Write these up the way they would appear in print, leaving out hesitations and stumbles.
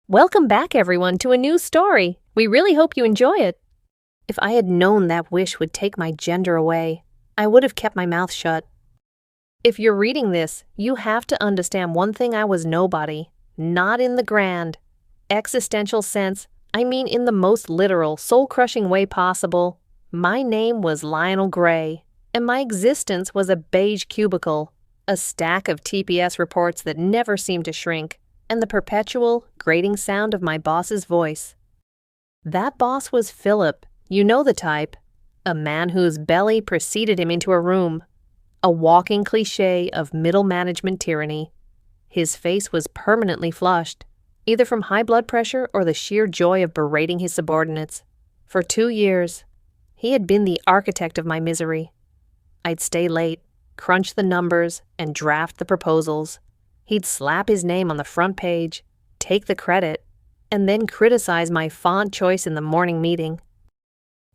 Welcome back, everyone, to a new story. We really hope you enjoy it. If I had known that wish would take my gender away, I would have kept my mouth shut. If you're reading this, you have to understand one thing: I was nobody. Not in the grand, existential sense, I mean in the most literal, soul-crushing way possible. My name was Lionel Gray, and my existence was a beige cubicle, a stack of TPS reports that never seemed to shrink, and the perpetual, grating sound of my boss's voice. That boss was Philip, you know the type, a man whose belly preceded him into a room, a walking cliché of middle management tyranny. His face was permanently flushed, either from high blood pressure or the sheer joy of berating his subordinates. For 2 years, he had been the architect of my misery. I'd stay late, crunch the numbers, and draft the proposals. He'd slap his name on the front page, take the credit, and then criticize my font choice in the morning meeting.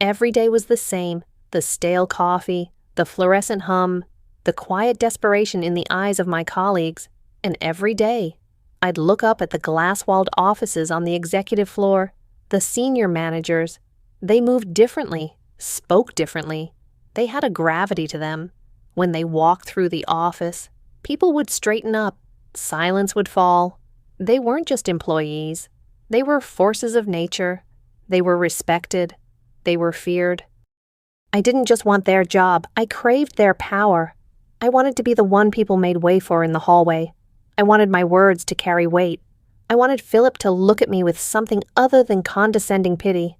Every day was the same: the stale coffee, the fluorescent hum, the quiet desperation in the eyes of my colleagues, and every day I'd look up at the glass-walled offices on the executive floor, the senior managers. They moved differently, spoke differently. They had a gravity to them. When they walked through the office, people would straighten up, silence would fall. They weren't just employees. They were forces of nature. They were respected. They were feared. I didn't just want their job. I craved their power. I wanted to be the one people made way for in the hallway. I wanted my words to carry weight. I wanted Philip to look at me with something other than condescending pity.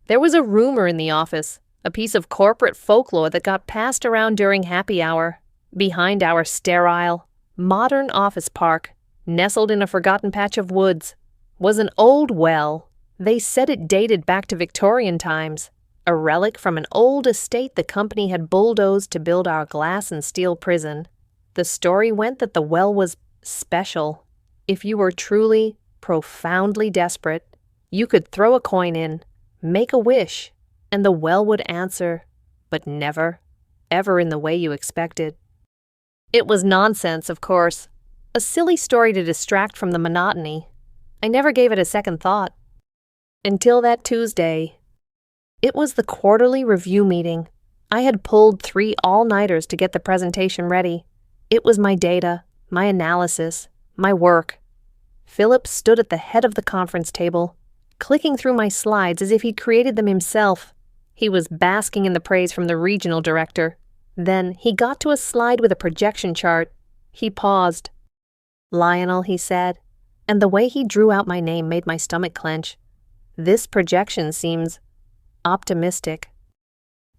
There was a rumor in the office, a piece of corporate folklore that got passed around during happy hour. Behind our sterile, modern office park, nestled in a forgotten patch of woods, was an old well. They said it dated back to Victorian times, a relic from an old estate the company had bulldozed to build our glass and steel prison. The story went that the well was special. If you were truly, profoundly desperate, you could throw a coin in, make a wish, and the well would answer, but never, ever in the way you expected. It was nonsense, of course, a silly story to distract from the monotony. I never gave it a second thought. Until that Tuesday. It was the quarterly review meeting. I had pulled 3 all-nighters to get the presentation ready. It was my data, my analysis, my work. Philip stood at the head of the conference table, clicking through my slides as if he'd created them himself. He was basking in the praise from the regional director. Then he got to a slide with a projection chart. He paused. "Lionel," he said, and the way he drew out my name made my stomach clench. "This projection seems optimistic."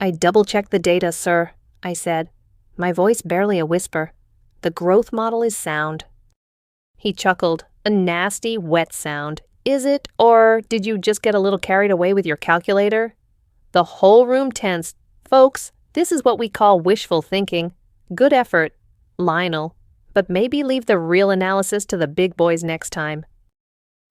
"I double-checked the data, sir," I said, my voice barely a whisper. "The growth model is sound." He chuckled. "A nasty, wet sound, is it? Or did you just get a little carried away with your calculator?" The whole room tensed. "Folks, this is what we call wishful thinking. Good effort, Lionel, but maybe leave the real analysis to the big boys next time."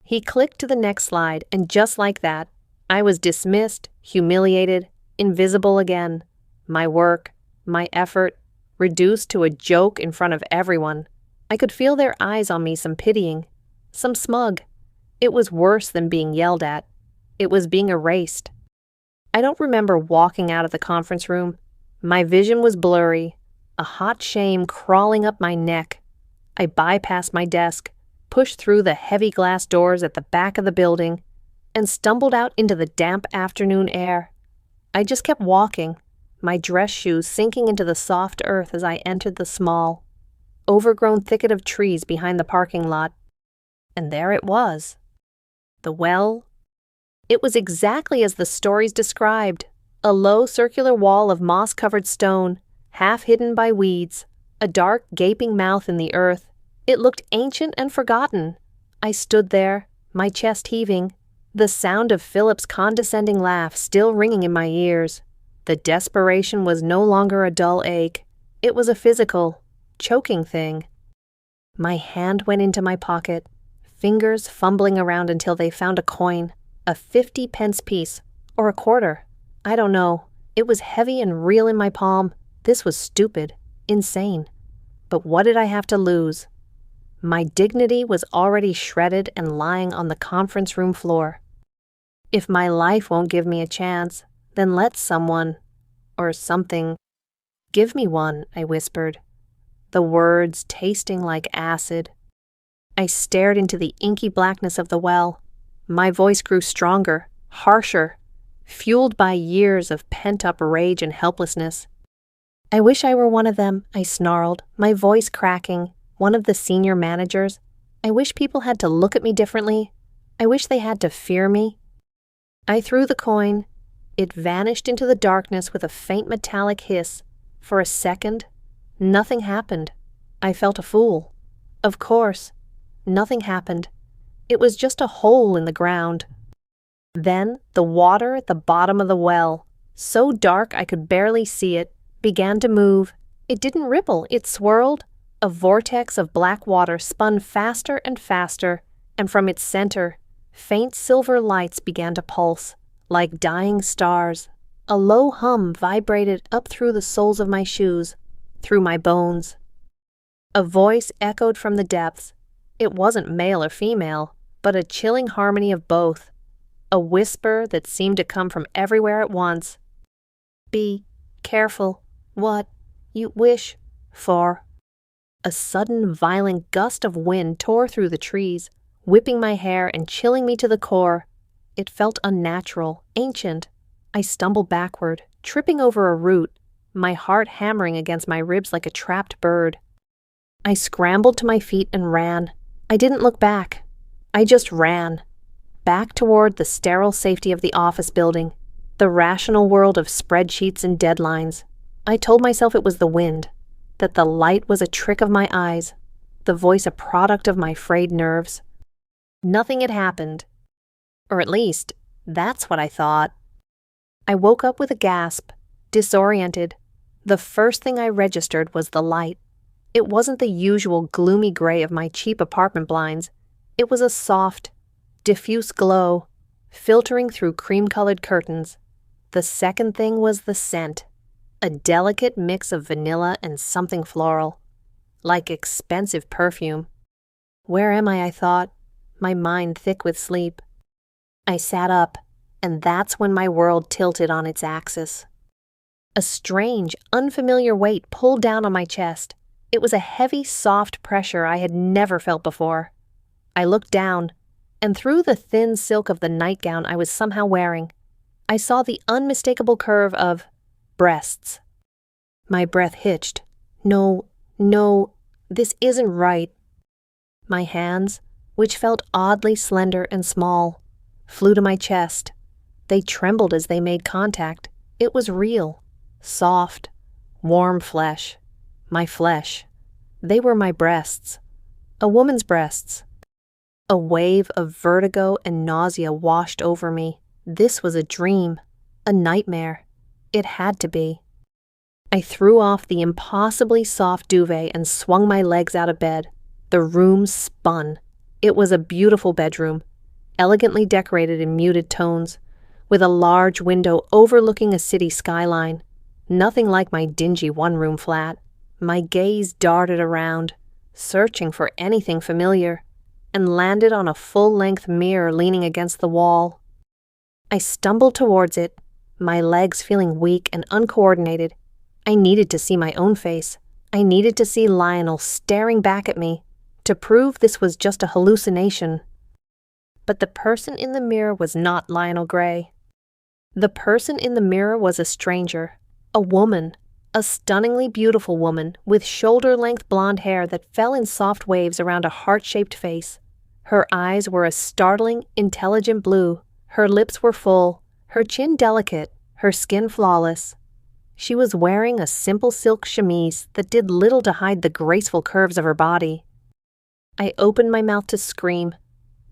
He clicked to the next slide, and just like that, I was dismissed, humiliated, invisible again. My work, my effort, reduced to a joke in front of everyone. I could feel their eyes on me, some pitying, some smug. It was worse than being yelled at. It was being erased. I don't remember walking out of the conference room. My vision was blurry, a hot shame crawling up my neck. I bypassed my desk, pushed through the heavy glass doors at the back of the building, and stumbled out into the damp afternoon air. I just kept walking, my dress shoes sinking into the soft earth as I entered the small, overgrown thicket of trees behind the parking lot. And there it was. The well. It was exactly as the stories described, a low circular wall of moss-covered stone, half hidden by weeds, a dark, gaping mouth in the earth. It looked ancient and forgotten. I stood there, my chest heaving, the sound of Philip's condescending laugh still ringing in my ears. The desperation was no longer a dull ache. It was a physical, choking thing. My hand went into my pocket, fingers fumbling around until they found a coin, a 50-pence piece, or a quarter. I don't know. It was heavy and real in my palm. This was stupid, insane. But what did I have to lose? My dignity was already shredded and lying on the conference room floor. If my life won't give me a chance, then let someone, or something, give me one, I whispered, the words tasting like acid. I stared into the inky blackness of the well. My voice grew stronger, harsher, fueled by years of pent-up rage and helplessness. I wish I were one of them, I snarled, my voice cracking, one of the senior managers. I wish people had to look at me differently. I wish they had to fear me. I threw the coin. It vanished into the darkness with a faint metallic hiss. For a second, nothing happened. I felt a fool. Of course, nothing happened. It was just a hole in the ground. Then the water at the bottom of the well, so dark I could barely see it, began to move. It didn't ripple, it swirled. A vortex of black water spun faster and faster, and from its center, faint silver lights began to pulse, like dying stars. A low hum vibrated up through the soles of my shoes, through my bones. A voice echoed from the depths. It wasn't male or female, but a chilling harmony of both. A whisper that seemed to come from everywhere at once. Be careful what you wish for. A sudden violent gust of wind tore through the trees, whipping my hair and chilling me to the core. It felt unnatural, ancient. I stumbled backward, tripping over a root, my heart hammering against my ribs like a trapped bird. I scrambled to my feet and ran. I didn't look back. I just ran. Back toward the sterile safety of the office building, the rational world of spreadsheets and deadlines. I told myself it was the wind, that the light was a trick of my eyes, the voice a product of my frayed nerves. Nothing had happened. Or at least, that's what I thought. I woke up with a gasp, disoriented. The first thing I registered was the light. It wasn't the usual gloomy gray of my cheap apartment blinds. It was a soft, diffuse glow, filtering through cream-colored curtains. The second thing was the scent, a delicate mix of vanilla and something floral, like expensive perfume. Where am I thought, my mind thick with sleep. I sat up, and that's when my world tilted on its axis. A strange, unfamiliar weight pulled down on my chest. It was a heavy, soft pressure I had never felt before. I looked down, and through the thin silk of the nightgown I was somehow wearing, I saw the unmistakable curve of breasts. My breath hitched. No, this isn't right. My hands, which felt oddly slender and small, flew to my chest. They trembled as they made contact. It was real, soft, warm flesh. My flesh. They were my breasts. A woman's breasts. A wave of vertigo and nausea washed over me. This was a dream, a nightmare. It had to be. I threw off the impossibly soft duvet and swung my legs out of bed. The room spun. It was a beautiful bedroom, elegantly decorated in muted tones, with a large window overlooking a city skyline. Nothing like my dingy one-room flat. My gaze darted around, searching for anything familiar, and landed on a full-length mirror leaning against the wall. I stumbled towards it, my legs feeling weak and uncoordinated. I needed to see my own face. I needed to see Lionel staring back at me, to prove this was just a hallucination. But the person in the mirror was not Lionel Gray. The person in the mirror was a stranger, a woman, a stunningly beautiful woman with shoulder-length blonde hair that fell in soft waves around a heart-shaped face. Her eyes were a startling, intelligent blue. Her lips were full, her chin delicate, her skin flawless. She was wearing a simple silk chemise that did little to hide the graceful curves of her body. I opened my mouth to scream,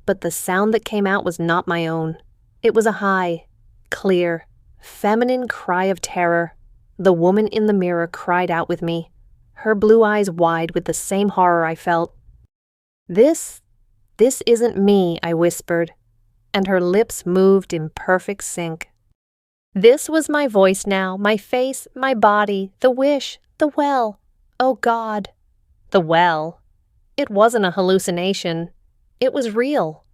but the sound that came out was not my own. It was a high, clear, feminine cry of terror. The woman in the mirror cried out with me, her blue eyes wide with the same horror I felt. This isn't me," I whispered, and her lips moved in perfect sync. This was my voice now, my face, my body, the wish, the well. Oh God. The well. It wasn't a hallucination. It was real.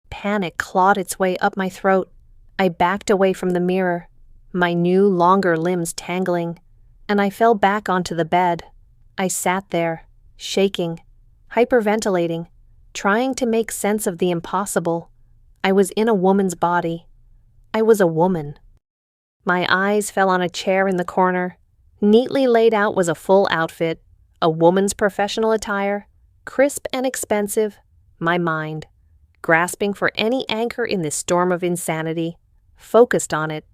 Panic clawed its way up my throat. I backed away from the mirror, my new, longer limbs tangling, and I fell back onto the bed. I sat there, shaking, hyperventilating, trying to make sense of the impossible. I was in a woman's body. I was a woman. My eyes fell on a chair in the corner. Neatly laid out was a full outfit, a woman's professional attire, crisp and expensive, my mind, grasping for any anchor in this storm of insanity, focused on it.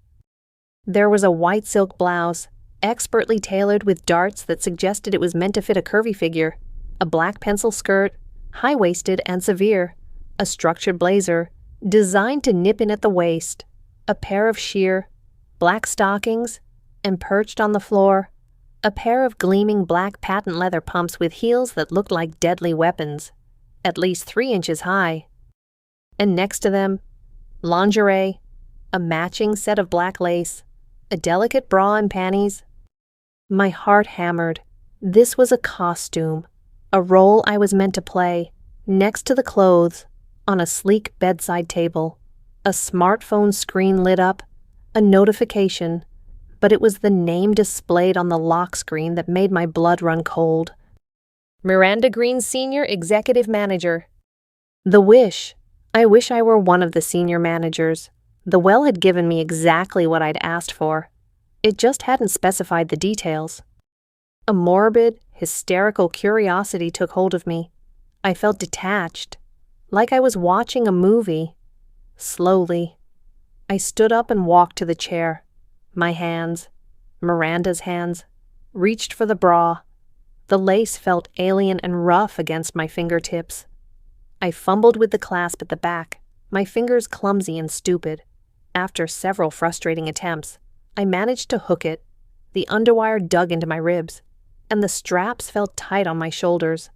There was a white silk blouse, expertly tailored with darts that suggested it was meant to fit a curvy figure, a black pencil skirt, high-waisted and severe, a structured blazer, designed to nip in at the waist, a pair of sheer, black stockings, and perched on the floor, a pair of gleaming black patent leather pumps with heels that looked like deadly weapons, at least 3 inches high. And next to them, lingerie, a matching set of black lace, a delicate bra and panties. My heart hammered. This was a costume, a role I was meant to play, next to the clothes, on a sleek bedside table. A smartphone screen lit up, a notification, but it was the name displayed on the lock screen that made my blood run cold. Miranda Green, Senior Executive Manager. The wish. I wish I were one of the senior managers. The well had given me exactly what I'd asked for. It just hadn't specified the details. A morbid, hysterical curiosity took hold of me. I felt detached, like I was watching a movie. Slowly, I stood up and walked to the chair. My hands, Miranda's hands, reached for the bra. The lace felt alien and rough against my fingertips. I fumbled with the clasp at the back, my fingers clumsy and stupid. After several frustrating attempts, I managed to hook it. The underwire dug into my ribs, and the straps felt tight on my shoulders.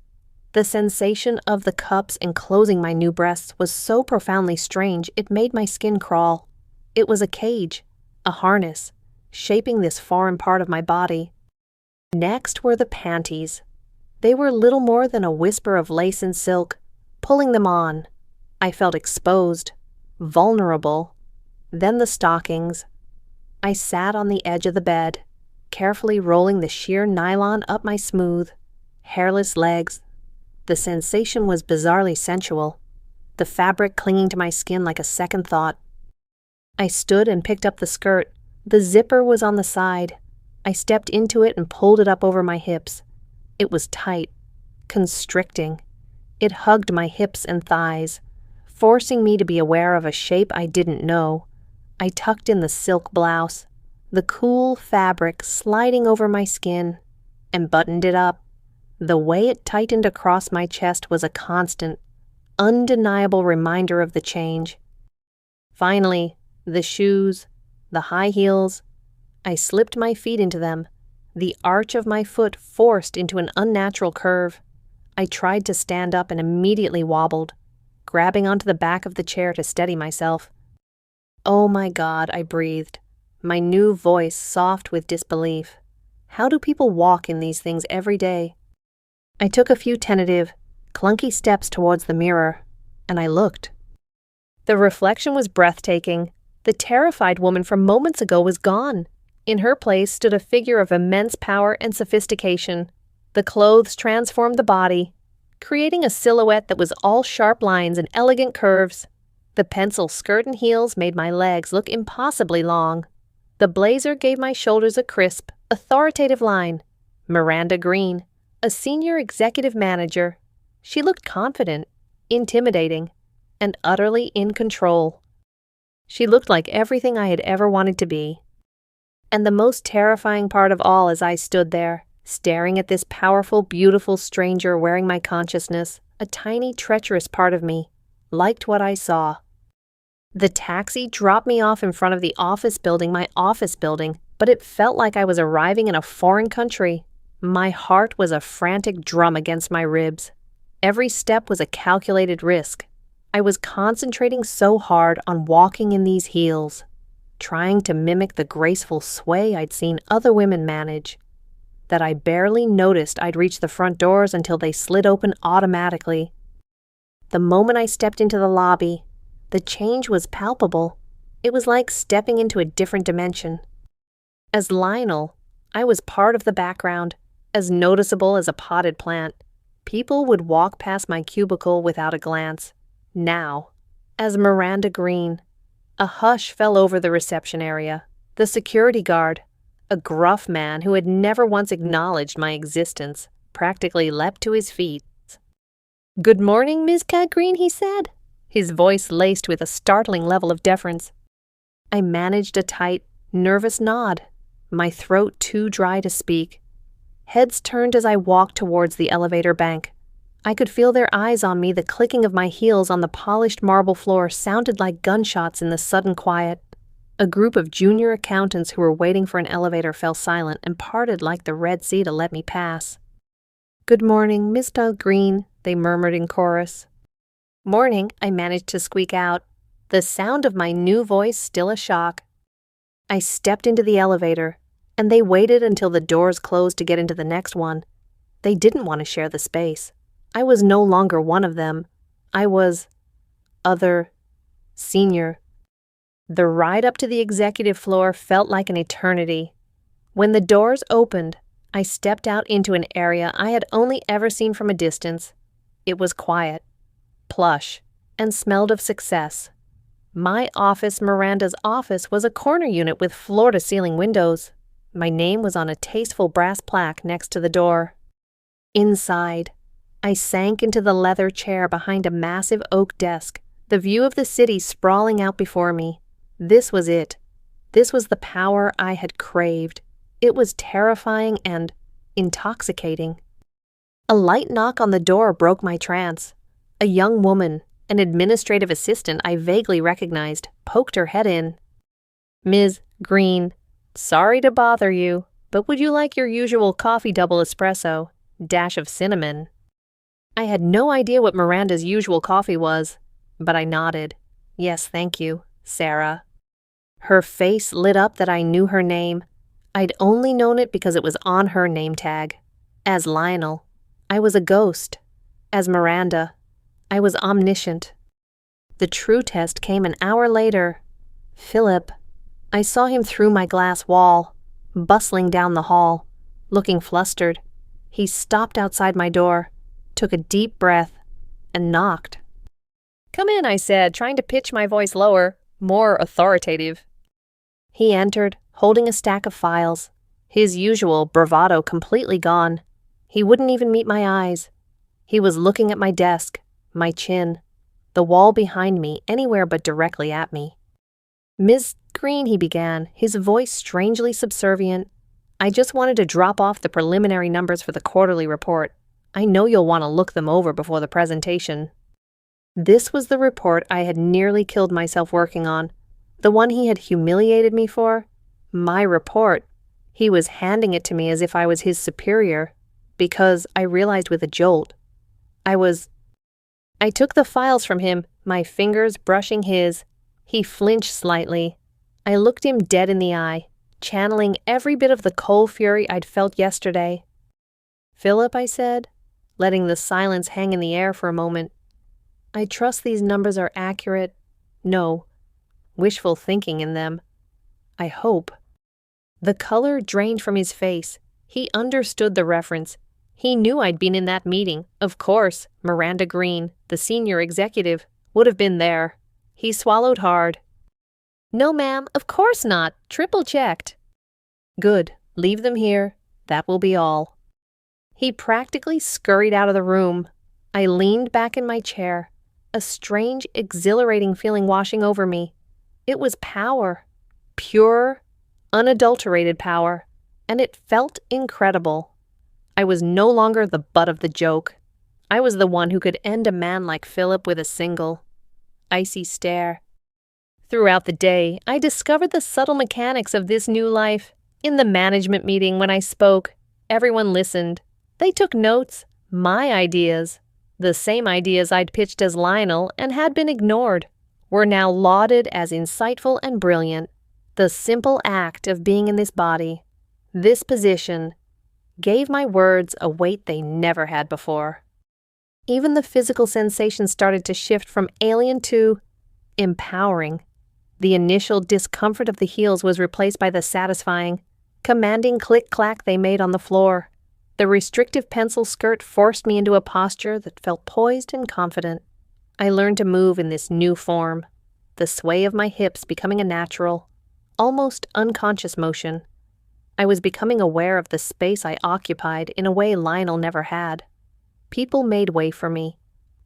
The sensation of the cups enclosing my new breasts was so profoundly strange it made my skin crawl. It was a cage, a harness, shaping this foreign part of my body. Next were the panties. They were little more than a whisper of lace and silk. Pulling them on, I felt exposed, vulnerable. Then the stockings. I sat on the edge of the bed, carefully rolling the sheer nylon up my smooth, hairless legs. The sensation was bizarrely sensual, the fabric clinging to my skin like a second thought. I stood and picked up the skirt. The zipper was on the side. I stepped into it and pulled it up over my hips. It was tight, constricting. It hugged my hips and thighs, forcing me to be aware of a shape I didn't know. I tucked in the silk blouse, the cool fabric sliding over my skin, and buttoned it up. The way it tightened across my chest was a constant, undeniable reminder of the change. Finally, the shoes, the high heels. I slipped my feet into them, the arch of my foot forced into an unnatural curve. I tried to stand up and immediately wobbled, grabbing onto the back of the chair to steady myself. Oh my God, I breathed, my new voice soft with disbelief. How do people walk in these things every day? I took a few tentative, clunky steps towards the mirror, and I looked. The reflection was breathtaking. The terrified woman from moments ago was gone. In her place stood a figure of immense power and sophistication. The clothes transformed the body, creating a silhouette that was all sharp lines and elegant curves. The pencil skirt and heels made my legs look impossibly long. The blazer gave my shoulders a crisp, authoritative line. Miranda Green, a senior executive manager. She looked confident, intimidating, and utterly in control. She looked like everything I had ever wanted to be. And the most terrifying part of all as I stood there, staring at this powerful, beautiful stranger wearing my consciousness, a tiny, treacherous part of me, liked what I saw. The taxi dropped me off in front of the office building, my office building, but it felt like I was arriving in a foreign country. My heart was a frantic drum against my ribs. Every step was a calculated risk. I was concentrating so hard on walking in these heels, trying to mimic the graceful sway I'd seen other women manage. that I barely noticed I'd reached the front doors until they slid open automatically. The moment I stepped into the lobby, the change was palpable. It was like stepping into a different dimension. As Lionel, I was part of the background, as noticeable as a potted plant. People would walk past my cubicle without a glance. Now, as Miranda Green, a hush fell over the reception area. The security guard, a gruff man who had never once acknowledged my existence, practically leapt to his feet. "Good morning, Ms. Green," he said, his voice laced with a startling level of deference. I managed a tight, nervous nod, my throat too dry to speak. Heads turned as I walked towards the elevator bank. I could feel their eyes on me. The clicking of my heels on the polished marble floor sounded like gunshots in the sudden quiet. A group of junior accountants who were waiting for an elevator fell silent and parted like the Red Sea to let me pass. "Good morning, Mr. Green," they murmured in chorus. "Morning," I managed to squeak out, the sound of my new voice still a shock. I stepped into the elevator, and they waited until the doors closed to get into the next one. They didn't want to share the space. I was no longer one of them. I was other, senior. The ride up to the executive floor felt like an eternity. When the doors opened, I stepped out into an area I had only ever seen from a distance. It was quiet, plush, and smelled of success. My office, Miranda's office, was a corner unit with floor-to-ceiling windows. My name was on a tasteful brass plaque next to the door. Inside, I sank into the leather chair behind a massive oak desk, the view of the city sprawling out before me. This was it. This was the power I had craved. It was terrifying and intoxicating. A light knock on the door broke my trance. A young woman, an administrative assistant I vaguely recognized, poked her head in. "Ms. Green, sorry to bother you, but would you like your usual coffee double espresso, dash of cinnamon?" I had no idea what Miranda's usual coffee was, but I nodded. "Yes, thank you, Sarah." Her face lit up that I knew her name. I'd only known it because it was on her name tag. As Lionel, I was a ghost. As Miranda, I was omniscient. The true test came an hour later. Philip. I saw him through my glass wall, bustling down the hall, looking flustered. He stopped outside my door, took a deep breath, and knocked. "Come in," I said, trying to pitch my voice lower, more authoritative. He entered, holding a stack of files, his usual bravado completely gone. He wouldn't even meet my eyes. He was looking at my desk, my chin, the wall behind me, anywhere but directly at me. "Miss Green," he began, his voice strangely subservient. "I just wanted to drop off the preliminary numbers for the quarterly report. I know you'll want to look them over before the presentation." This was the report I had nearly killed myself working on, the one he had humiliated me for. My report. He was handing it to me as if I was his superior, because I realized with a jolt. I took the files from him, my fingers brushing his. He flinched slightly. I looked him dead in the eye, channeling every bit of the cold fury I'd felt yesterday. "Philip," I said, letting the silence hang in the air for a moment. "I trust these numbers are accurate. No wishful thinking in them. I hope." The color drained from his face. He understood the reference. He knew I'd been in that meeting. Of course, Miranda Green, the senior executive, would have been there. He swallowed hard. "No, ma'am, of course not. Triple-checked." "Good. Leave them here. That will be all." He practically scurried out of the room. I leaned back in my chair, a strange, exhilarating feeling washing over me. It was power. Pure, unadulterated power. And it felt incredible. I was no longer the butt of the joke. I was the one who could end a man like Philip with a single, icy stare. Throughout the day, I discovered the subtle mechanics of this new life. In the management meeting when I spoke, everyone listened. They took notes, my ideas. The same ideas I'd pitched as Lionel and had been ignored were now lauded as insightful and brilliant. The simple act of being in this body, this position, gave my words a weight they never had before. Even the physical sensation started to shift from alien to empowering. The initial discomfort of the heels was replaced by the satisfying, commanding click-clack they made on the floor. The restrictive pencil skirt forced me into a posture that felt poised and confident. I learned to move in this new form, the sway of my hips becoming a natural, almost unconscious motion. I was becoming aware of the space I occupied in a way Lionel never had. People made way for me.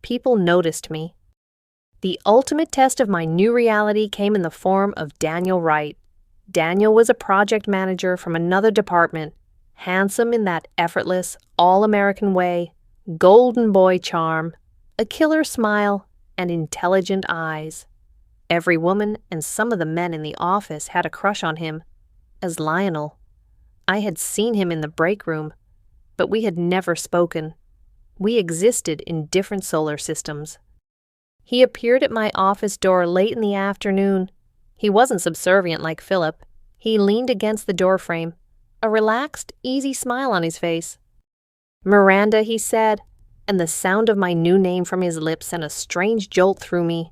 People noticed me. The ultimate test of my new reality came in the form of Daniel Wright. Daniel was a project manager from another department, handsome in that effortless, all-American way, golden boy charm, a killer smile, and intelligent eyes. Every woman and some of the men in the office had a crush on him, as Lionel. I had seen him in the break room, but we had never spoken. We existed in different solar systems. He appeared at my office door late in the afternoon. He wasn't subservient like Philip. He leaned against the doorframe, a relaxed, easy smile on his face. "Miranda," he said, and the sound of my new name from his lips sent a strange jolt through me.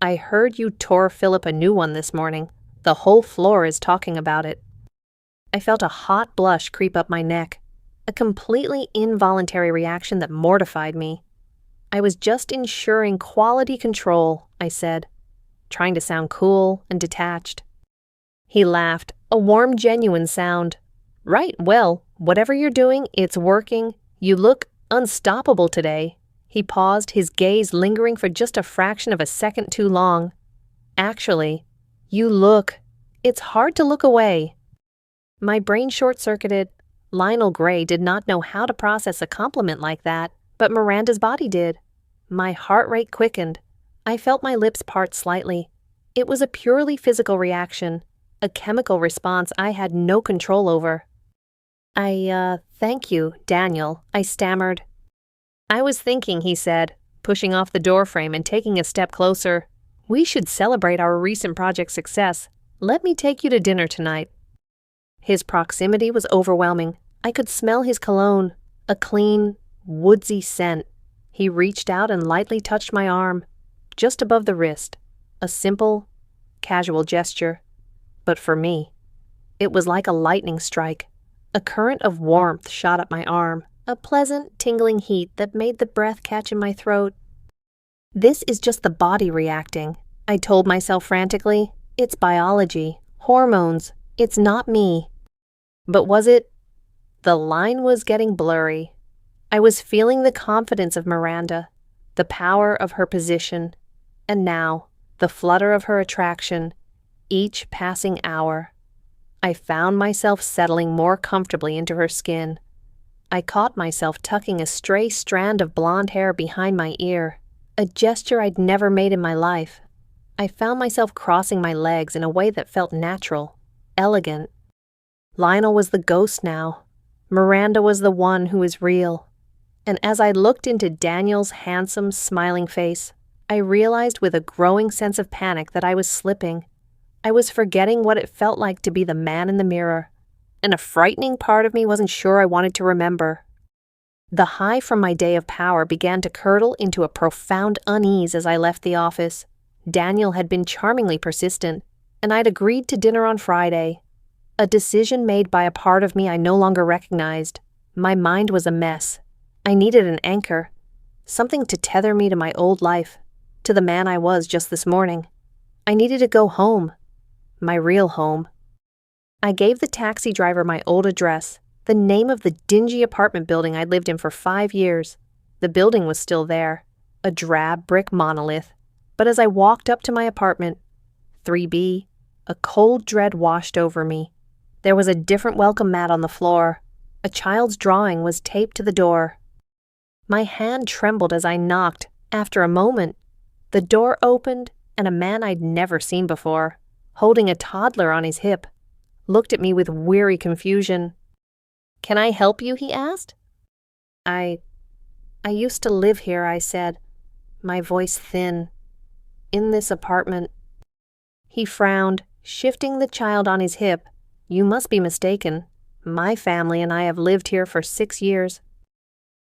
"I heard you tore Philip a new one this morning. The whole floor is talking about it." I felt a hot blush creep up my neck, a completely involuntary reaction that mortified me. I was just ensuring quality control, I said, trying to sound cool and detached. He laughed, a warm, genuine sound. "Right, well, whatever you're doing, it's working. You look unstoppable today." He paused, his gaze lingering for just a fraction of a second too long. "Actually, it's hard to look away." My brain short-circuited. Lionel Gray did not know how to process a compliment like that, but Miranda's body did. My heart rate quickened. I felt my lips part slightly. It was a purely physical reaction, a chemical response I had no control over. Thank you, Daniel," I stammered. "I was thinking," he said, pushing off the doorframe and taking a step closer. "We should celebrate our recent project success. Let me take you to dinner tonight." His proximity was overwhelming. I could smell his cologne, a clean, woodsy scent. He reached out and lightly touched my arm, just above the wrist, a simple, casual gesture. But for me, it was like a lightning strike. A current of warmth shot up my arm, a pleasant, tingling heat that made the breath catch in my throat. "This is just the body reacting," I told myself frantically. "It's biology, hormones. It's not me." But was it? The line was getting blurry. I was feeling the confidence of Miranda, the power of her position, and now the flutter of her attraction, each passing hour. I found myself settling more comfortably into her skin. I caught myself tucking a stray strand of blonde hair behind my ear, a gesture I'd never made in my life. I found myself crossing my legs in a way that felt natural, elegant. Lionel was the ghost now. Miranda was the one who was real. And as I looked into Daniel's handsome, smiling face, I realized with a growing sense of panic that I was slipping. I was forgetting what it felt like to be the man in the mirror, and a frightening part of me wasn't sure I wanted to remember. The high from my day of power began to curdle into a profound unease as I left the office. Daniel had been charmingly persistent, and I'd agreed to dinner on Friday. A decision made by a part of me I no longer recognized. My mind was a mess. I needed an anchor, something to tether me to my old life, to the man I was just this morning. I needed to go home, my real home. I gave the taxi driver my old address, the name of the dingy apartment building I'd lived in for 5 years. The building was still there, a drab brick monolith. But as I walked up to my apartment, 3B, a cold dread washed over me. There was a different welcome mat on the floor. A child's drawing was taped to the door. My hand trembled as I knocked. After a moment, the door opened and a man I'd never seen before, holding a toddler on his hip, looked at me with weary confusion. "Can I help you?" he asked. I used to live here," I said, my voice thin. "In this apartment." He frowned, shifting the child on his hip. "You must be mistaken. My family and I have lived here for 6 years.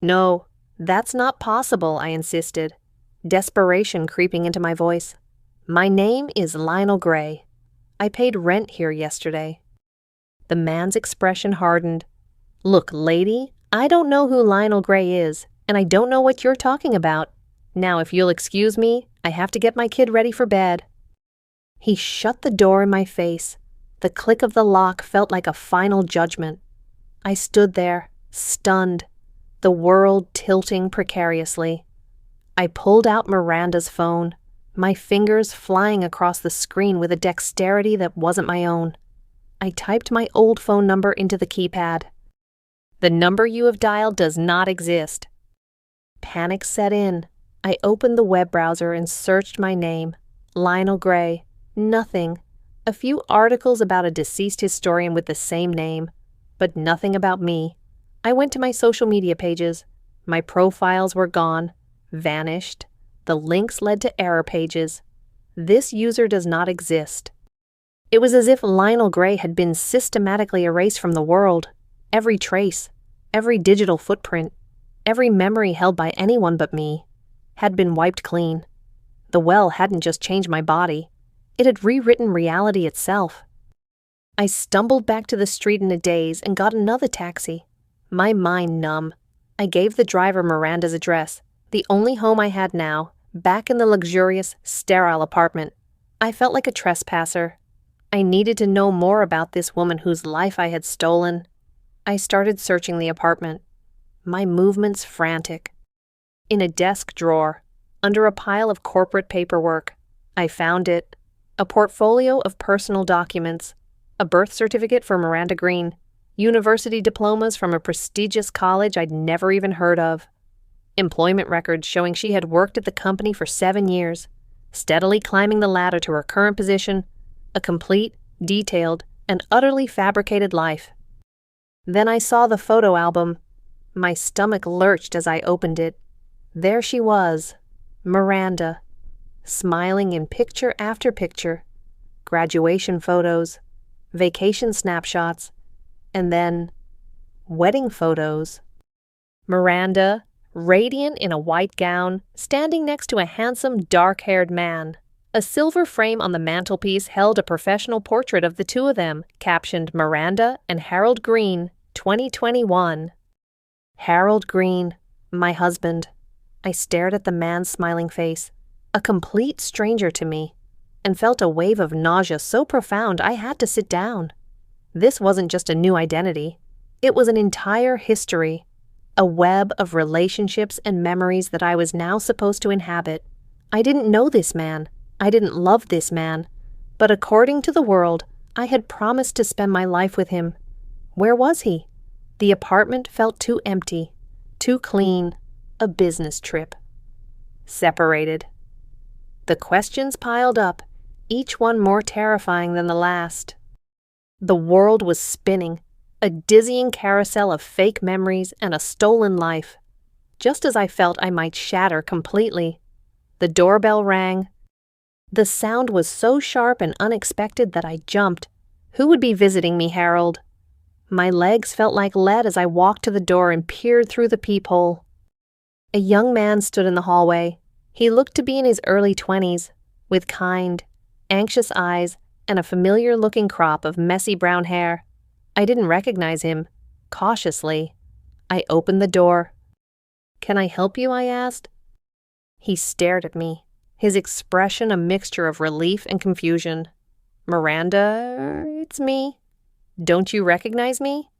No, that's not possible, I insisted, desperation creeping into my voice. My name is Lionel Gray. I paid rent here yesterday. The man's expression hardened. Look, lady, I don't know who Lionel Gray is, and I don't know what you're talking about. Now, if you'll excuse me, I have to get my kid ready for bed. He shut the door in my face. The click of the lock felt like a final judgment. I stood there, stunned, the world tilting precariously. I pulled out Miranda's phone, my fingers flying across the screen with a dexterity that wasn't my own. I typed my old phone number into the keypad. The number you have dialed does not exist. Panic set in. I opened the web browser and searched my name. Lionel Gray. Nothing. A few articles about a deceased historian with the same name, but nothing about me. I went to my social media pages. My profiles were gone, vanished. The links led to error pages. This user does not exist. It was as if Lionel Gray had been systematically erased from the world. Every trace, every digital footprint, every memory held by anyone but me had been wiped clean. The well hadn't just changed my body. It had rewritten reality itself. I stumbled back to the street in a daze and got another taxi, my mind numb. I gave the driver Miranda's address, the only home I had now, back in the luxurious, sterile apartment. I felt like a trespasser. I needed to know more about this woman whose life I had stolen. I started searching the apartment, my movements frantic. In a desk drawer, under a pile of corporate paperwork, I found it. A portfolio of personal documents, a birth certificate for Miranda Green, university diplomas from a prestigious college I'd never even heard of, employment records showing she had worked at the company for 7 years, steadily climbing the ladder to her current position, a complete, detailed, and utterly fabricated life. Then I saw the photo album. My stomach lurched as I opened it. There she was, Miranda, smiling in picture after picture, graduation photos, vacation snapshots, and then wedding photos. Miranda, radiant in a white gown, standing next to a handsome, dark-haired man. A silver frame on the mantelpiece held a professional portrait of the two of them, captioned Miranda and Harold Green, 2021. Harold Green, my husband. I stared at the man's smiling face, a complete stranger to me, and felt a wave of nausea so profound I had to sit down. This wasn't just a new identity. It was an entire history, a web of relationships and memories that I was now supposed to inhabit. I didn't know this man. I didn't love this man. But according to the world, I had promised to spend my life with him. Where was he? The apartment felt too empty, too clean, a business trip. Separated. The questions piled up, each one more terrifying than the last. The world was spinning, a dizzying carousel of fake memories and a stolen life. Just as I felt I might shatter completely. The doorbell rang. The sound was so sharp and unexpected that I jumped. Who would be visiting me, Harold? My legs felt like lead as I walked to the door and peered through the peephole. A young man stood in the hallway. He looked to be in his early 20s, with kind, anxious eyes and a familiar-looking crop of messy brown hair. I didn't recognize him. Cautiously, I opened the door. "Can I help you?" I asked. He stared at me, his expression a mixture of relief and confusion. "Miranda, it's me. Don't you recognize me?"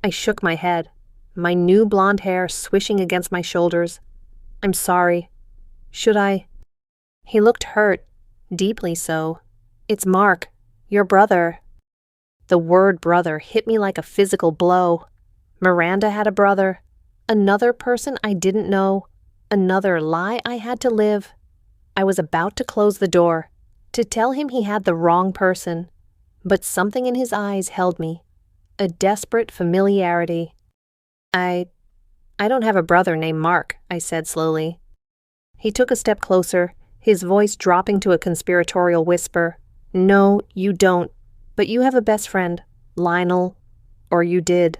I shook my head, my new blonde hair swishing against my shoulders. "I'm sorry. Should I?" He looked hurt, deeply so. "It's Mark, your brother." The word brother hit me like a physical blow. Miranda had a brother, another person I didn't know, another lie I had to live. I was about to close the door, to tell him he had the wrong person, but something in his eyes held me, a desperate familiarity. I don't have a brother named Mark," I said slowly. He took a step closer, his voice dropping to a conspiratorial whisper. "No, you don't. But you have a best friend, Lionel. Or you did.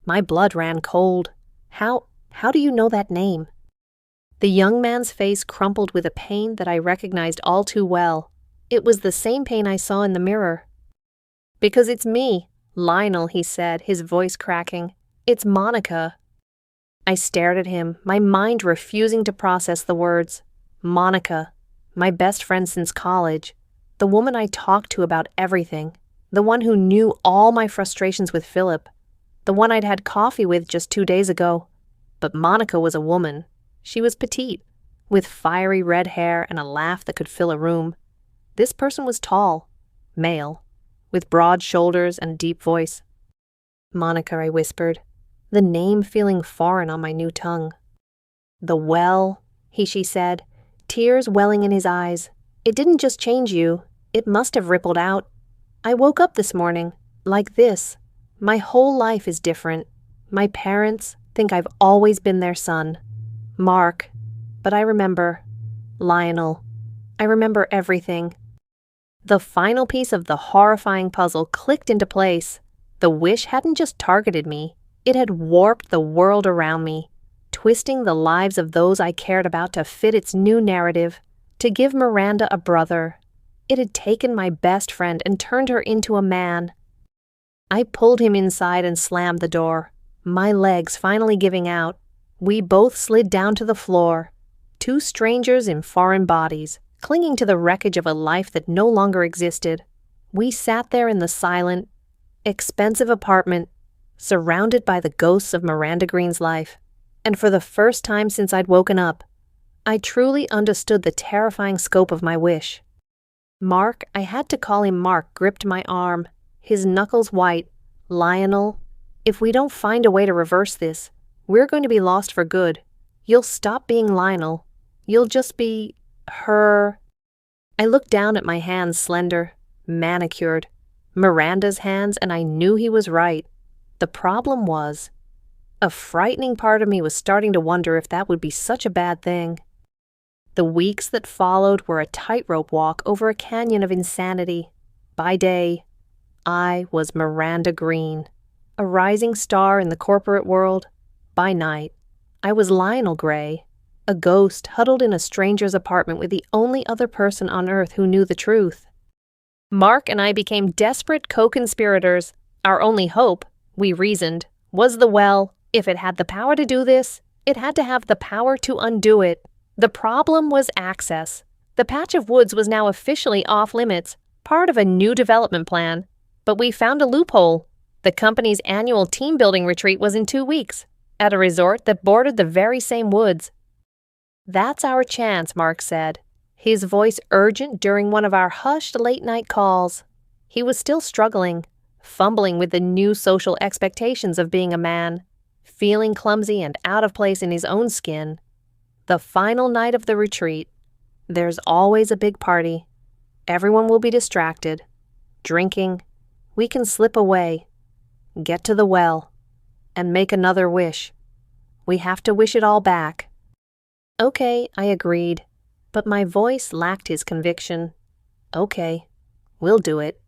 My blood ran cold. How do you know that name? The young man's face crumpled with a pain that I recognized all too well. It was the same pain I saw in the mirror. Because it's me, Lionel, he said, his voice cracking. It's Monica. I stared at him, my mind refusing to process the words. Monica, my best friend since college, the woman I talked to about everything, the one who knew all my frustrations with Philip, the one I'd had coffee with just 2 days ago. But Monica was a woman. She was petite, with fiery red hair and a laugh that could fill a room. This person was tall, male, with broad shoulders and a deep voice. Monica, I whispered, the name feeling foreign on my new tongue. The well, she said, tears welling in his eyes. It didn't just change you, it must have rippled out. I woke up this morning, like this. My whole life is different. My parents think I've always been their son. Mark. But I remember. Lionel. I remember everything. The final piece of the horrifying puzzle clicked into place. The wish hadn't just targeted me, it had warped the world around me, twisting the lives of those I cared about to fit its new narrative, to give Miranda a brother. It had taken my best friend and turned her into a man. I pulled him inside and slammed the door, my legs finally giving out. We both slid down to the floor, two strangers in foreign bodies, clinging to the wreckage of a life that no longer existed. We sat there in the silent, expensive apartment, surrounded by the ghosts of Miranda Green's life. And for the first time since I'd woken up, I truly understood the terrifying scope of my wish. Mark, I had to call him Mark, gripped my arm, his knuckles white. Lionel, if we don't find a way to reverse this, we're going to be lost for good. You'll stop being Lionel. You'll just be her. I looked down at my hands, slender, manicured, Miranda's hands, and I knew he was right. The problem was, a frightening part of me was starting to wonder if that would be such a bad thing. The weeks that followed were a tightrope walk over a canyon of insanity. By day, I was Miranda Green, a rising star in the corporate world. By night, I was Lionel Gray, a ghost huddled in a stranger's apartment with the only other person on earth who knew the truth. Mark and I became desperate co-conspirators. Our only hope, we reasoned, was the well. If it had the power to do this, it had to have the power to undo it. The problem was access. The patch of woods was now officially off limits, part of a new development plan. But we found a loophole. The company's annual team-building retreat was in 2 weeks, at a resort that bordered the very same woods. That's our chance, Mark said, his voice urgent during one of our hushed late-night calls. He was still struggling, fumbling with the new social expectations of being a man, feeling clumsy and out of place in his own skin. The final night of the retreat. There's always a big party. Everyone will be distracted. Drinking. We can slip away, get to the well, and make another wish. We have to wish it all back. Okay, I agreed, but my voice lacked his conviction. Okay, we'll do it.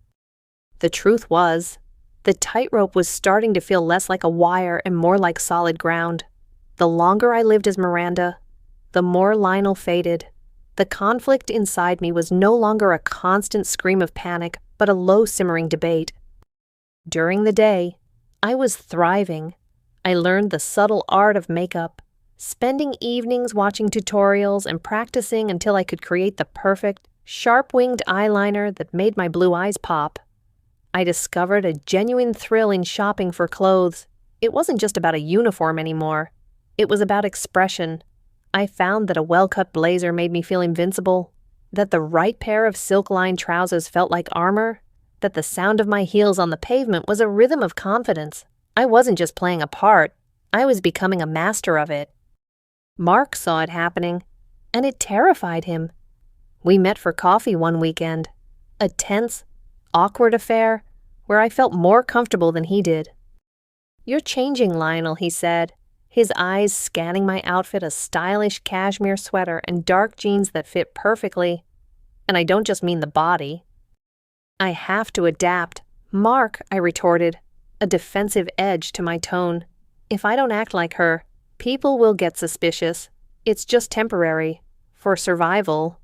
The truth was, the tightrope was starting to feel less like a wire and more like solid ground. The longer I lived as Miranda, the more Lionel faded. The conflict inside me was no longer a constant scream of panic, but a low simmering debate. During the day, I was thriving. I learned the subtle art of makeup, spending evenings watching tutorials and practicing until I could create the perfect, sharp-winged eyeliner that made my blue eyes pop. I discovered a genuine thrill in shopping for clothes. It wasn't just about a uniform anymore. It was about expression. I found that a well-cut blazer made me feel invincible, that the right pair of silk-lined trousers felt like armor, that the sound of my heels on the pavement was a rhythm of confidence. I wasn't just playing a part, I was becoming a master of it. Mark saw it happening, and it terrified him. We met for coffee one weekend, a tense, awkward affair where I felt more comfortable than he did. "You're changing, Lionel," he said, his eyes scanning my outfit, a stylish cashmere sweater and dark jeans that fit perfectly. And I don't just mean the body. "I have to adapt." "Mark," I retorted, a defensive edge to my tone. If I don't act like her, people will get suspicious. It's just temporary, for survival.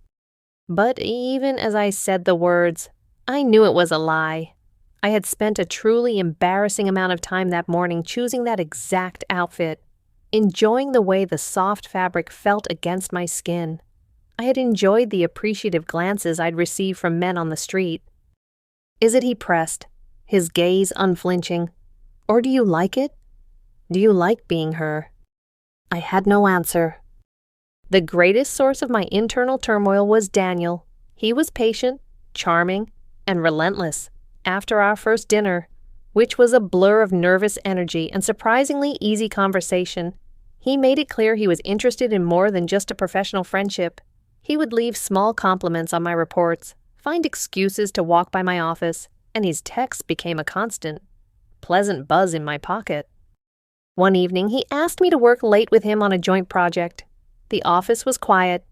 But even as I said the words, I knew it was a lie. I had spent a truly embarrassing amount of time that morning choosing that exact outfit, enjoying the way the soft fabric felt against my skin. I had enjoyed the appreciative glances I'd received from men on the street. Is it, he pressed, his gaze unflinching, or do you like it? Do you like being her? I had no answer. The greatest source of my internal turmoil was Daniel. He was patient, charming, and relentless after our first dinner, which was a blur of nervous energy and surprisingly easy conversation. He made it clear he was interested in more than just a professional friendship. He would leave small compliments on my reports, find excuses to walk by my office, and his texts became a constant, pleasant buzz in my pocket. One evening, he asked me to work late with him on a joint project. The office was quiet,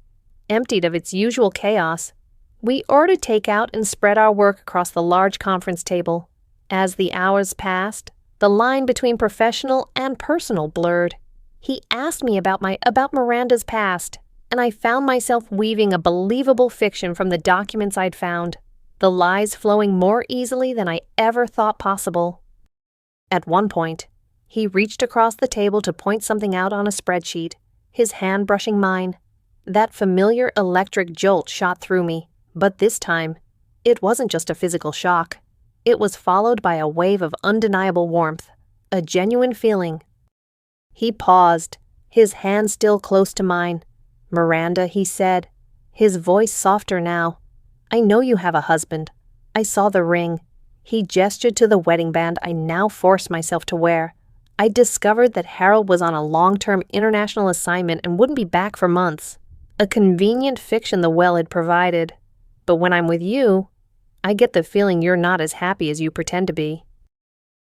emptied of its usual chaos. We ordered takeout and spread our work across the large conference table. As the hours passed, the line between professional and personal blurred. He asked me about Miranda's past, and I found myself weaving a believable fiction from the documents I'd found, the lies flowing more easily than I ever thought possible. At one point, he reached across the table to point something out on a spreadsheet, his hand brushing mine. That familiar electric jolt shot through me, but this time, it wasn't just a physical shock. It was followed by a wave of undeniable warmth, a genuine feeling. He paused, his hand still close to mine. Miranda, he said, his voice softer now. I know you have a husband. I saw the ring. He gestured to the wedding band I now forced myself to wear. I discovered that Harold was on a long-term international assignment and wouldn't be back for months. A convenient fiction the well had provided. But when I'm with you, I get the feeling you're not as happy as you pretend to be.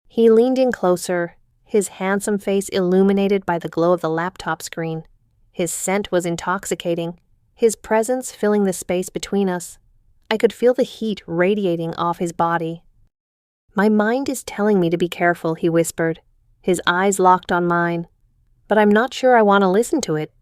He leaned in closer, his handsome face illuminated by the glow of the laptop screen. His scent was intoxicating, his presence filling the space between us. I could feel the heat radiating off his body. My mind is telling me to be careful, he whispered, his eyes locked on mine. But I'm not sure I want to listen to it.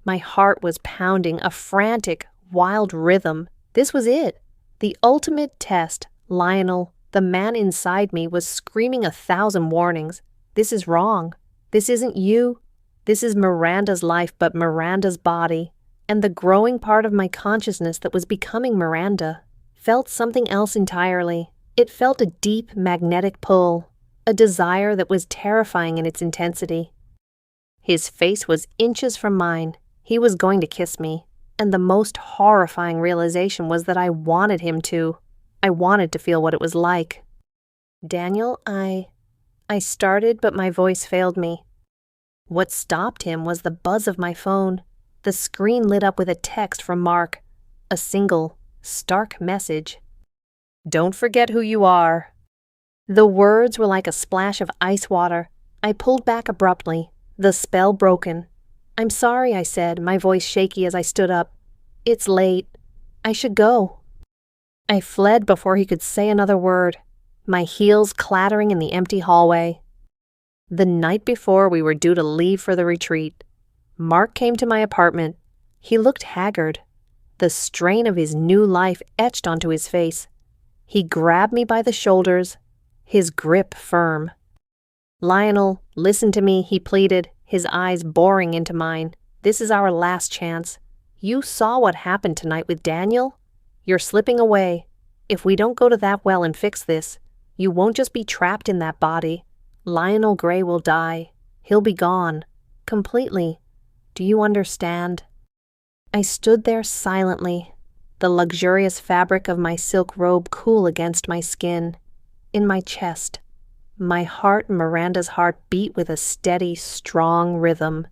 My heart was pounding, a frantic, wild rhythm. This was it. The ultimate test. Lionel, the man inside me, was screaming 1,000 warnings. This is wrong. This isn't you. This is Miranda's life, but Miranda's body. And the growing part of my consciousness that was becoming Miranda felt something else entirely. It felt a deep magnetic pull, a desire that was terrifying in its intensity. His face was inches from mine. He was going to kiss me, and the most horrifying realization was that I wanted him to. I wanted to feel what it was like. Daniel, I started, but my voice failed me. What stopped him was the buzz of my phone. The screen lit up with a text from Mark, a single, stark message. Don't forget who you are. The words were like a splash of ice water. I pulled back abruptly, the spell broken. I'm sorry, I said, my voice shaky as I stood up. It's late. I should go. I fled before he could say another word, my heels clattering in the empty hallway. The night before we were due to leave for the retreat, Mark came to my apartment. He looked haggard, the strain of his new life etched onto his face. He grabbed me by the shoulders, his grip firm. Lionel, listen to me, he pleaded, his eyes boring into mine. This is our last chance. You saw what happened tonight with Daniel? You're slipping away. If we don't go to that well and fix this, you won't just be trapped in that body. Lionel Gray will die. He'll be gone. Completely. Do you understand? I stood there silently, the luxurious fabric of my silk robe cool against my skin, in my chest. My heart and Miranda's heart beat with a steady, strong rhythm.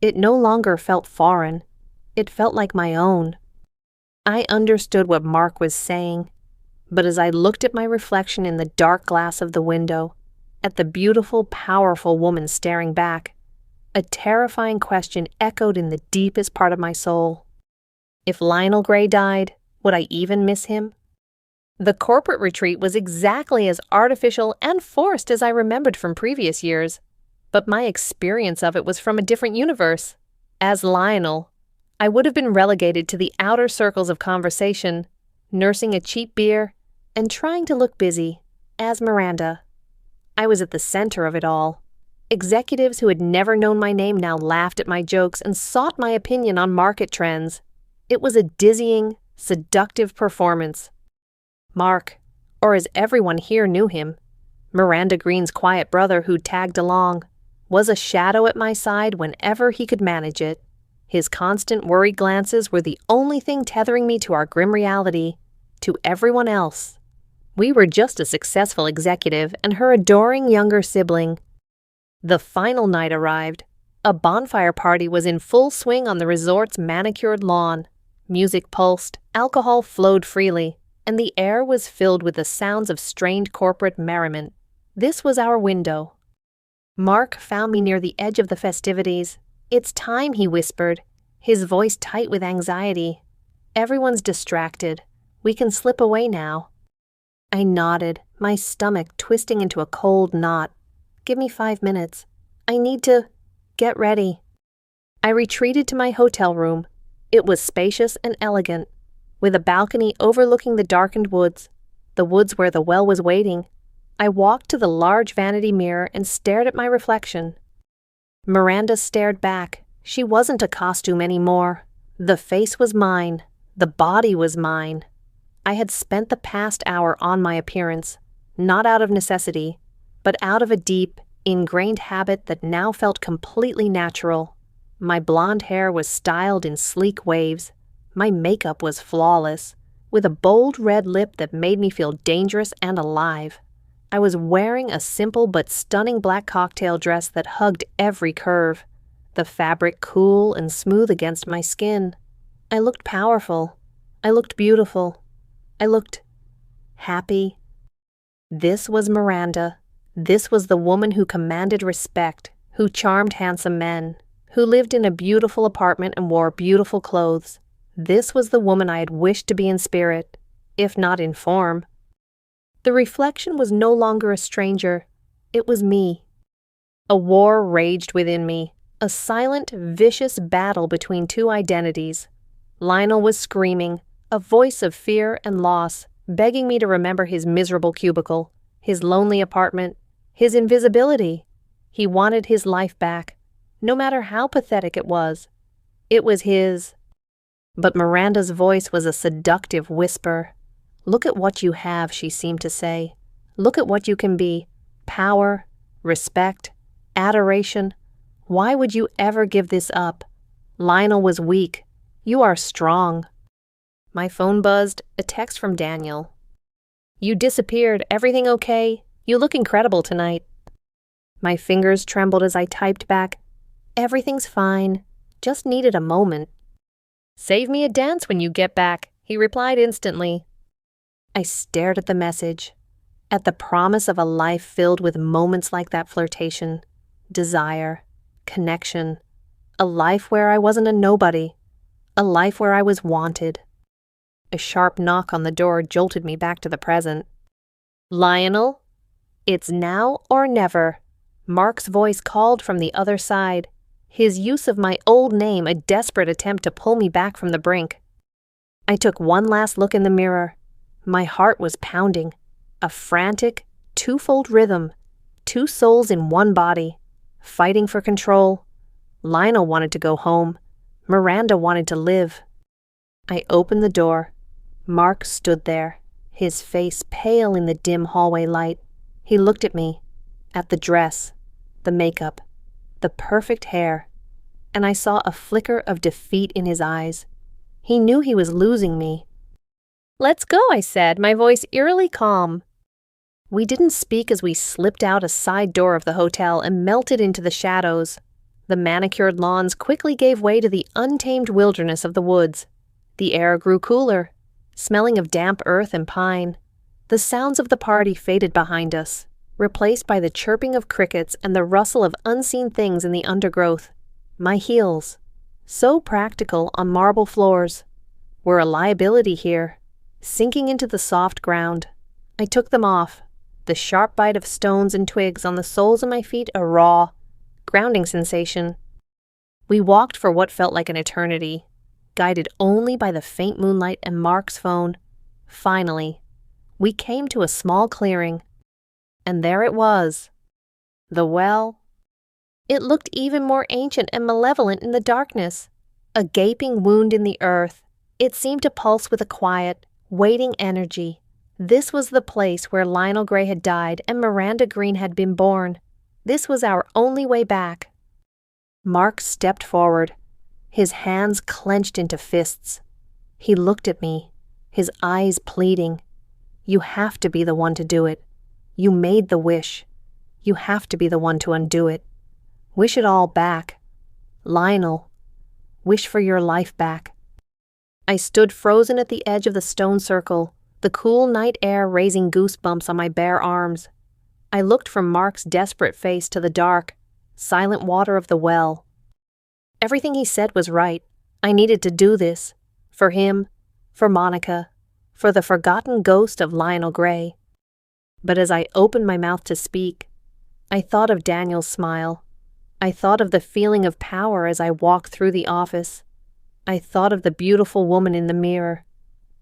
It no longer felt foreign. It felt like my own. I understood what Mark was saying, but as I looked at my reflection in the dark glass of the window, at the beautiful, powerful woman staring back, a terrifying question echoed in the deepest part of my soul. If Lionel Gray died, would I even miss him? The corporate retreat was exactly as artificial and forced as I remembered from previous years, but my experience of it was from a different universe. As Lionel, I would have been relegated to the outer circles of conversation, nursing a cheap beer and trying to look busy, as Miranda. I was at the center of it all. Executives who had never known my name now laughed at my jokes and sought my opinion on market trends. It was a dizzying, seductive performance. Mark, or as everyone here knew him, Miranda Green's quiet brother who tagged along, was a shadow at my side whenever he could manage it. His constant worried glances were the only thing tethering me to our grim reality, to everyone else. We were just a successful executive and her adoring younger sibling. The final night arrived. A bonfire party was in full swing on the resort's manicured lawn. Music pulsed, alcohol flowed freely, and the air was filled with the sounds of strained corporate merriment. This was our window. Mark found me near the edge of the festivities. "It's time," he whispered, his voice tight with anxiety. "Everyone's distracted. We can slip away now." I nodded, my stomach twisting into a cold knot. "Give me 5 minutes. I need to get ready." I retreated to my hotel room. It was spacious and elegant, with a balcony overlooking the darkened woods, the woods where the well was waiting. I walked to the large vanity mirror and stared at my reflection. Miranda stared back. She wasn't a costume anymore. The face was mine. The body was mine. I had spent the past hour on my appearance, not out of necessity, but out of a deep, ingrained habit that now felt completely natural. My blonde hair was styled in sleek waves. My makeup was flawless, with a bold red lip that made me feel dangerous and alive. I was wearing a simple but stunning black cocktail dress that hugged every curve, the fabric cool and smooth against my skin. I looked powerful. I looked beautiful. I looked happy. This was Miranda. This was the woman who commanded respect, who charmed handsome men, who lived in a beautiful apartment and wore beautiful clothes. This was the woman I had wished to be in spirit, if not in form. The reflection was no longer a stranger. It was me. A war raged within me, a silent, vicious battle between two identities. Lionel was screaming, a voice of fear and loss, begging me to remember his miserable cubicle, his lonely apartment, his invisibility. He wanted his life back, no matter how pathetic it was. It was his. But Miranda's voice was a seductive whisper. "Look at what you have," she seemed to say. "Look at what you can be. Power, respect, adoration. Why would you ever give this up? Lionel was weak. You are strong." My phone buzzed, a text from Daniel. "You disappeared. Everything okay? You look incredible tonight." My fingers trembled as I typed back, "Everything's fine. Just needed a moment." "Save me a dance when you get back," he replied instantly. I stared at the message, at the promise of a life filled with moments like that flirtation, desire, connection, a life where I wasn't a nobody, a life where I was wanted. A sharp knock on the door jolted me back to the present. "Lionel, it's now or never," Mark's voice called from the other side, his use of my old name a desperate attempt to pull me back from the brink. I took one last look in the mirror. My heart was pounding, a frantic, twofold rhythm, two souls in one body, fighting for control. Lionel wanted to go home. Miranda wanted to live. I opened the door. Mark stood there, his face pale in the dim hallway light. He looked at me, at the dress, the makeup, the perfect hair, and I saw a flicker of defeat in his eyes. He knew he was losing me. "Let's go," I said, my voice eerily calm. We didn't speak as we slipped out a side door of the hotel and melted into the shadows. The manicured lawns quickly gave way to the untamed wilderness of the woods. The air grew cooler, smelling of damp earth and pine. The sounds of the party faded behind us, replaced by the chirping of crickets and the rustle of unseen things in the undergrowth. My heels, so practical on marble floors, were a liability here. sinking into the soft ground. I took them off, the sharp bite of stones and twigs on the soles of my feet a raw, grounding sensation. We walked for what felt like an eternity, guided only by the faint moonlight and Mark's phone. Finally, we came to a small clearing, and there it was, the well. It looked even more ancient and malevolent in the darkness, a gaping wound in the earth. It seemed to pulse with a quiet, waiting energy. This was the place where Lionel Gray had died and Miranda Green had been born. This was our only way back. Mark stepped forward, his hands clenched into fists. He looked at me, his eyes pleading. You have to be the one to do it. You made the wish. You have to be the one to undo it. Wish it all back. Lionel, wish for your life back. I stood frozen at the edge of the stone circle, the cool night air raising goosebumps on my bare arms. I looked from Mark's desperate face to the dark, silent water of the well. Everything he said was right. I needed to do this. For him, for Monica, for the forgotten ghost of Lionel Gray. But as I opened my mouth to speak, I thought of Daniel's smile. I thought of the feeling of power as I walked through the office. I thought of the beautiful woman in the mirror,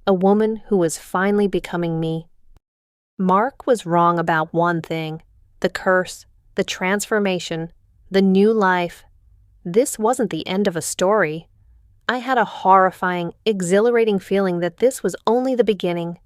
a woman who was finally becoming me. Mark was wrong about one thing, the curse, the transformation, the new life. This wasn't the end of a story. I had a horrifying, exhilarating feeling that this was only the beginning.